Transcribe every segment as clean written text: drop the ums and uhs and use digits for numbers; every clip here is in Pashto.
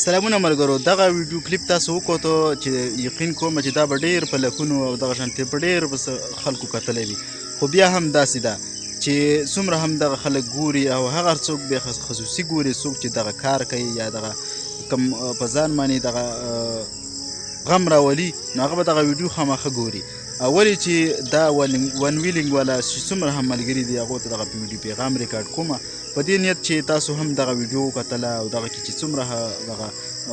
سلامونه ملګرو، دغه ویډیو کلیپ تاسو وکتو چې یقین کوم چې دا به ډېر په لکونو او دغه شانتې په ډېر خلکو کتلی وي، خو بیا هم داسې ده چې څومره هم دغه خلک ګوري او هغه هر څوک بیا خصوصي ګوري، څوک چې دغه کار کوي یا دغه کوم په ځان باندې دغه غم راولي، نو هغه به دغه ویډیو خامخا ګوري. ولې چې دا ون ویلینګ والا چې څومره هم ملګري دي هغو ته دغه ویډیو پیغام ریکارډ کومه په دې نیت چې تاسو هم دغه ویډیو وکتله او دغه کې چې څومره دغه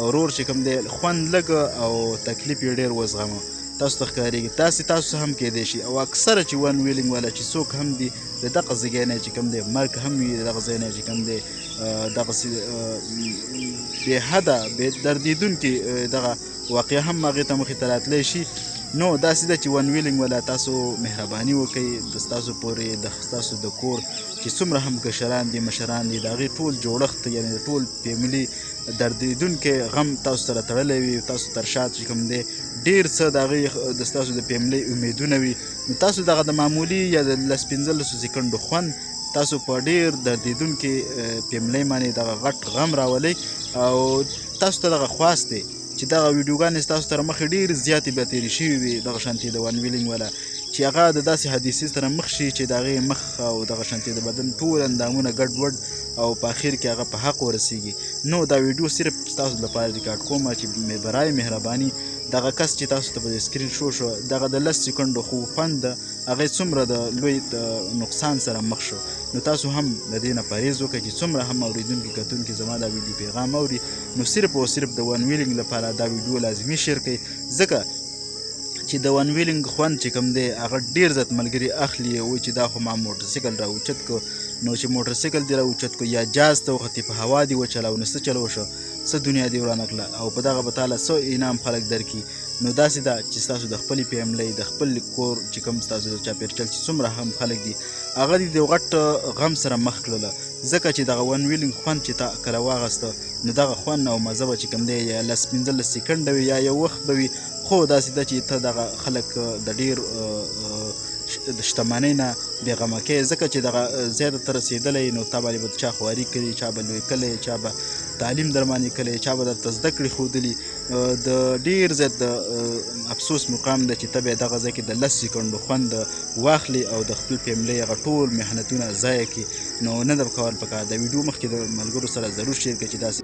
ورور چې کوم دی خوند لږ او تکلیف یې ډېر وزغمه تاسو ته ښکارېږي. تاسو هم کیدی شي او اکثره چې ون ویلینګ والا چې څوک هم دي د دغه ځای نه چې کوم دی مرګ هم وي، د دغه ځای نه چې کوم دی دغسې بې حده بې دردېدونکي دغه واقعه هم هغې ته مخې ته راتلی شي. نو داسې ده چې ون ویلینګ والا تاسو مهرباني وکئ، د ستاسو پورې د ستاسو د کور چې څومره هم کشران دي مشران دي د هغې ټول جوړښت یعنې د ټول فیملي دردېدونکی غم تاسو سره تړلی وي، تاسو تر شا چې کوم دی ډېر څه د هغې د ستاسو د فیملي امیدونه وي، نو تاسو دغه د معمولي یا د 15 سیکنډو خوند تاسو په ډېر دردېدونکي فیملي باندې دغه غټ غم راولئ. او تاسو ته دغه خواست دی چې دغه ویډیوګانې ستاسو تر مخې ډېرې زیاتې بیا تېرې شوي وي دغه شانتې د ون ویلینګ والا چې هغه د داسې حادثې سره مخ شي چې د هغې مخ او دغه شانتې د بدن ټول اندامونه ګډوډ او په اخر کې هغه په حق ورسیږي. نو دا ویډیو صرف ستاسو لپاره ریکارډ کومه چې برای مهرباني دغه کس چې تاسو ته په سکرین شو دغه د 10 سیکنډو خو خوند هغې څومره د لوی نقصان سره مخ شو، نو تاسو هم د دې نه پرهیز وکړئ چې څومره هم اورېدونکي کتونکي زما دا ویډیو پیغام اوري، نو صرف او صرف د ون ویلینګ لپاره دا ویډیو لازمي شیر کړئ، ځکه چې د ون ویلینګ خوند چې کوم دی هغه ډېر زیات ملګري اخلي. وایي چې دا خو ما موټرسایکل راوچت کو، نو چې موټرسایکل دې راوچت کو یا جاز ته وختې په هوا دې وچلو نو څه چلو شو، څه دنیا دې ورانه کړله او په دغه به تاله څه انعام خلک درکړي. نو داسې ده چې ستاسو د خپلې فیملۍ د خپل کور چې کوم ستاسو د چاپېرچل چې څومره هم خلک دي هغه دې د غټ غم سره مخ کړله، ځکه چې دغه ون ویلینګ خوند چې تا کله واغسته نو دغه خوند او مزه به چې کوم دی یا 15 سیکنډه وي یا یو وخت به وي، خو داسې ده چې ته دغه خلک د ډېر د شتمنۍ نه بېغمه کوې، ځکه چې دغه ځای ته رسېدلی نو تا باندې به چا خواري کړي، چا به لوی کلی، چا به تعلیم در باندې کلی، چا به درته زده کړې ښودلي، د ډېر زیات د افسوس مقام ده چې ته بیا دغه ځای کې د 10 سیکنډو خوند واخلي او د خپل فیملۍ هغه ټول محنتونه ضایع کړي. نو نه ده کول پکار. د ویډیو مخکې د ملګرو سره ضرور شیر کړئ چې داسې